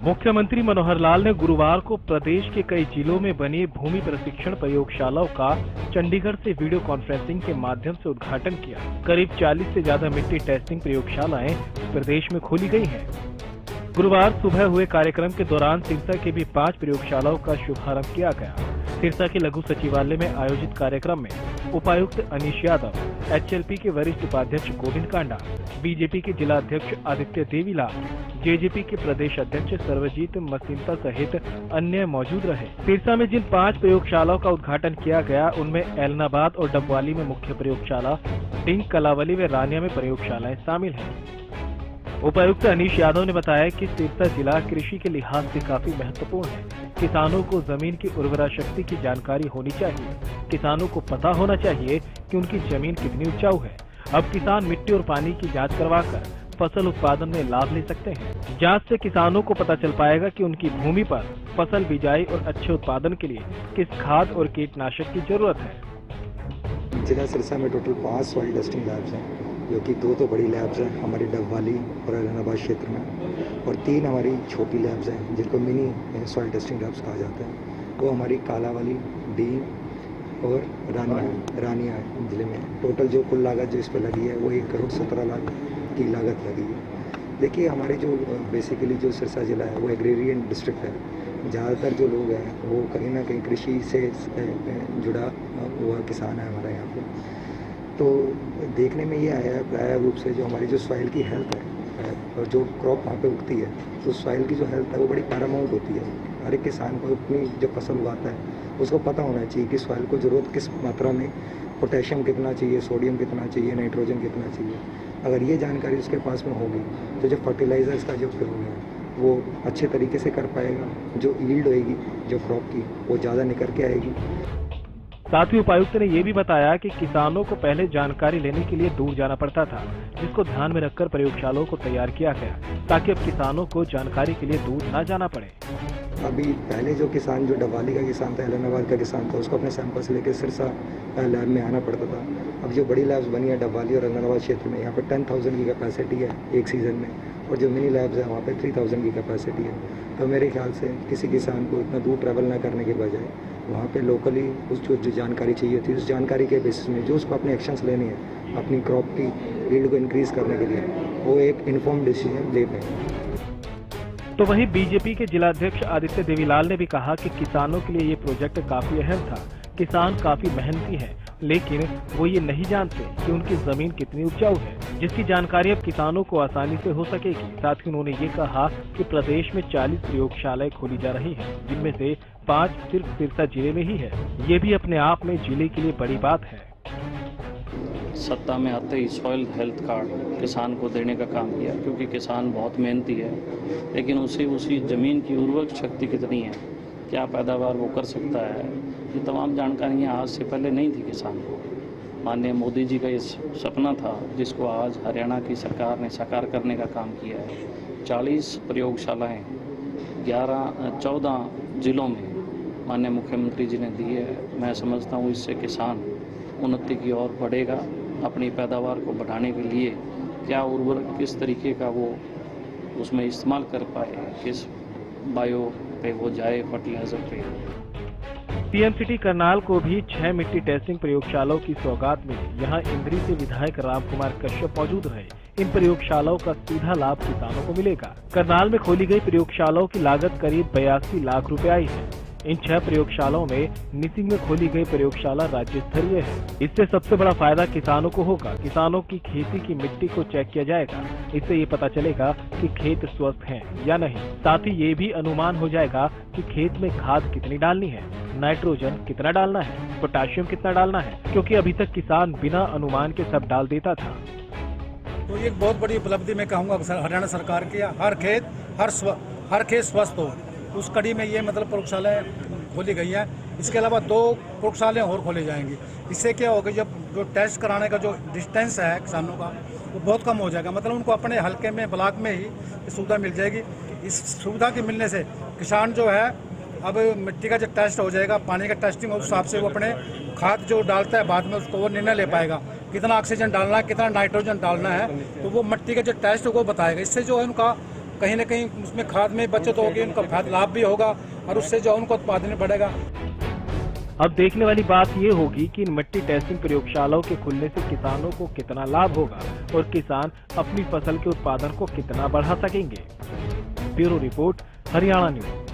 मुख्यमंत्री मनोहर लाल ने गुरुवार को प्रदेश के कई जिलों में बनी भूमि प्रशिक्षण प्रयोगशालाओं का चंडीगढ़ से वीडियो कॉन्फ्रेंसिंग के माध्यम से उद्घाटन किया। करीब 40 से ज्यादा मिट्टी टेस्टिंग प्रयोगशालाएं प्रदेश में खोली गई हैं। गुरुवार सुबह हुए कार्यक्रम के दौरान सिरसा के भी 5 प्रयोगशालाओं का शुभारंभ किया गया। सिरसा के लघु सचिवालय में आयोजित कार्यक्रम में उपायुक्त अनीश यादव, HLP के वरिष्ठ उपाध्यक्ष गोविंद कांडा, बीजेपी के जिला अध्यक्ष आदित्य देवीलाल, JJP के प्रदेश अध्यक्ष सर्वजीत मसीमता सहित अन्य मौजूद रहे। सिरसा में जिन 5 प्रयोगशालाओं का उद्घाटन किया गया उनमें ऐलनाबाद और डबवाली में मुख्य प्रयोगशाला, डिंग, कलावली व रानिया में प्रयोगशालाएं शामिल हैं। उपायुक्त अनीश यादव ने बताया कि सिरसा जिला कृषि के लिहाज से काफी महत्वपूर्ण है। किसानों को जमीन की उर्वरा शक्ति की जानकारी होनी चाहिए। किसानों को पता होना चाहिए कि उनकी जमीन कितनी उपजाऊ है। अब किसान मिट्टी और पानी की जांच करवाकर फसल उत्पादन में लाभ ले सकते हैं। जांच से किसानों को पता चल पाएगा कि उनकी भूमि पर फसल बिजाई और अच्छे उत्पादन के लिए किस खाद और कीटनाशक की जरूरत है। जिला सिरसा में टोटल 5 सॉइल टेस्टिंग लैब्स हैं, जो कि 2 तो बड़ी लैब्स हैं हमारी डबवाली और ऐलनाबाद क्षेत्र में, और 3 हमारी छोटी लैब्स हैं जिनको मिनी सॉइल टेस्टिंग लैब्स कहा जाता है। वो हमारी कालावाली, डींग और रानिया जिले में। टोटल जो कुल लागत जो इस पर लगी है वो 1 करोड़ 17 लाख की लागत लगी है। देखिए, हमारे जो बेसिकली जो सिरसा जिला है वो एग्रेरियन डिस्ट्रिक्ट है। ज़्यादातर जो लोग हैं वो कहीं ना कहीं कृषि से जुड़ा हुआ किसान है हमारा यहाँ पे। तो देखने में ये आया है प्राय रूप से जो हमारी जो सॉइल की हेल्थ है और जो क्रॉप वहाँ पे उगती है, तो सॉइल की जो हेल्थ है वो बड़ी पैरामाउंट होती है। हर एक किसान को अपनी जो फसल उगाता है उसको पता होना चाहिए कि सॉइल को ज़रूरत किस मात्रा में, पोटेशियम कितना चाहिए, सोडियम कितना चाहिए, नाइट्रोजन कितना चाहिए। अगर ये जानकारी उसके पास में होगी तो जो फर्टिलाइज़र्स का जो प्रयोग है वो अच्छे तरीके से कर पाएगा। जो यील्ड होएगी जो क्रॉप की वो ज़्यादा निकल के आएगी। साथ ही उपायुक्त ने ये भी बताया कि किसानों को पहले जानकारी लेने के लिए दूर जाना पड़ता था, जिसको ध्यान में रखकर प्रयोगशालाओं को तैयार किया गया ताकि अब किसानों को जानकारी के लिए दूर न जाना पड़े। अभी पहले जो किसान, जो डबवाली का किसान था, ऐलनाबाद का किसान था, उसको अपने सैंपल्स लेकर सिरसा लैब में आना पड़ता था। अब जो बड़ी लैब्स बनी है डबवाली और ऐलनाबाद क्षेत्र में, यहाँ पर 10,000 की कैपेसिटी है एक सीज़न में, और जो मिनी लैब्स है वहाँ पे 3,000 की कैपेसिटी है। तो मेरे ख्याल से किसी किसान को इतना दूर ट्रैवल ना करने के बजाय वहाँ पे लोकली उस जो जानकारी चाहिए थी, उस जानकारी के बेसिस में जो उसको अपने एक्शंस लेने हैं अपनी क्रॉप की यील्ड को इंक्रीज़ करने के लिए, वो एक इन्फॉर्म्ड डिसीजन ले पाए। तो वहीं बीजेपी के जिलाध्यक्ष आदित्य देवीलाल ने भी कहा कि किसानों के लिए ये प्रोजेक्ट काफी अहम था। किसान काफी मेहनती हैं, लेकिन वो ये नहीं जानते कि उनकी जमीन कितनी उपजाऊ है, जिसकी जानकारी अब किसानों को आसानी से हो सकेगी। साथ ही उन्होंने ये कहा कि प्रदेश में 40 प्रयोगशालाएं खोली जा रही हैं, जिनमें से 5 सिर्फ सिरसा जिले में ही है। ये भी अपने आप में जिले के लिए बड़ी बात है। सत्ता में आते ही सॉइल हेल्थ कार्ड किसान को देने का काम किया, क्योंकि किसान बहुत मेहनती है, लेकिन उसी ज़मीन की उर्वरक शक्ति कितनी है, क्या पैदावार वो कर सकता है, ये तमाम जानकारियाँ आज से पहले नहीं थी किसान को। माननीय मोदी जी का ये सपना था, जिसको आज हरियाणा की सरकार ने साकार करने का काम किया है। 40 प्रयोगशालाएँ 14 जिलों में माननीय मुख्यमंत्री जी ने दी है। मैं समझता हूँ इससे किसान उन्नति की ओर बढ़ेगा। अपनी पैदावार को बढ़ाने के लिए क्या उर्वरक किस तरीके का वो उसमें इस्तेमाल कर पाए, किस बायो पे वो जाए, फर्टिलाइजर पे। PM सिटी करनाल को भी 6 मिट्टी टेस्टिंग प्रयोगशालाओं की सौगात मिली। यहाँ इंद्री से विधायक रामकुमार कश्यप मौजूद रहे। इन प्रयोगशालाओं का सीधा लाभ किसानों को मिलेगा। करनाल में खोली गई प्रयोगशालाओं की लागत करीब 82 लाख रुपए आई है। इन 6 प्रयोगशालाओं में निसिंग में खोली गई प्रयोगशाला राज्य स्तरीय है। इससे सबसे बड़ा फायदा किसानों को होगा। किसानों की खेती की मिट्टी को चेक किया जाएगा। इससे ये पता चलेगा कि खेत स्वस्थ है या नहीं। साथ ही ये भी अनुमान हो जाएगा कि खेत में खाद कितनी डालनी है, नाइट्रोजन कितना डालना है, पोटेशियम कितना डालना है, क्योंकि अभी तक किसान बिना अनुमान के सब डाल देता था। तो ये एक बहुत बड़ी उपलब्धि मैं कहूँगा हरियाणा सरकार की। हर खेत स्वस्थ हो, उस कड़ी में ये मतलब प्रयोगशालाएँ खोली गई हैं। इसके अलावा 2 प्रयोगशालाएँ और खोली जाएंगी। इससे क्या होगा, जब जो टेस्ट कराने का जो डिस्टेंस है किसानों का वो बहुत कम हो जाएगा। मतलब उनको अपने हलके में, ब्लॉक में ही सुविधा मिल जाएगी। इस सुविधा के मिलने से किसान जो है, अब मिट्टी का जो टेस्ट हो जाएगा, पानी का टेस्टिंग, उस हिसाब से वो अपने खाद जो डालता है बाद में उसको वो निर्णय ले पाएगा, कितना ऑक्सीजन डालना है, कितना नाइट्रोजन डालना है, तो वो मिट्टी का जो टेस्ट है वो बताएगा। इससे जो है उनका कहीं ना कहीं उसमें खाद में बचत होगी, उनका खाद लाभ भी होगा और उससे जो उनका उत्पादन बढ़ेगा। अब देखने वाली बात ये होगी कि इन मिट्टी टेस्टिंग प्रयोगशालाओं के खुलने से किसानों को कितना लाभ होगा और किसान अपनी फसल के उत्पादन को कितना बढ़ा सकेंगे। Bureau report, Haryana news.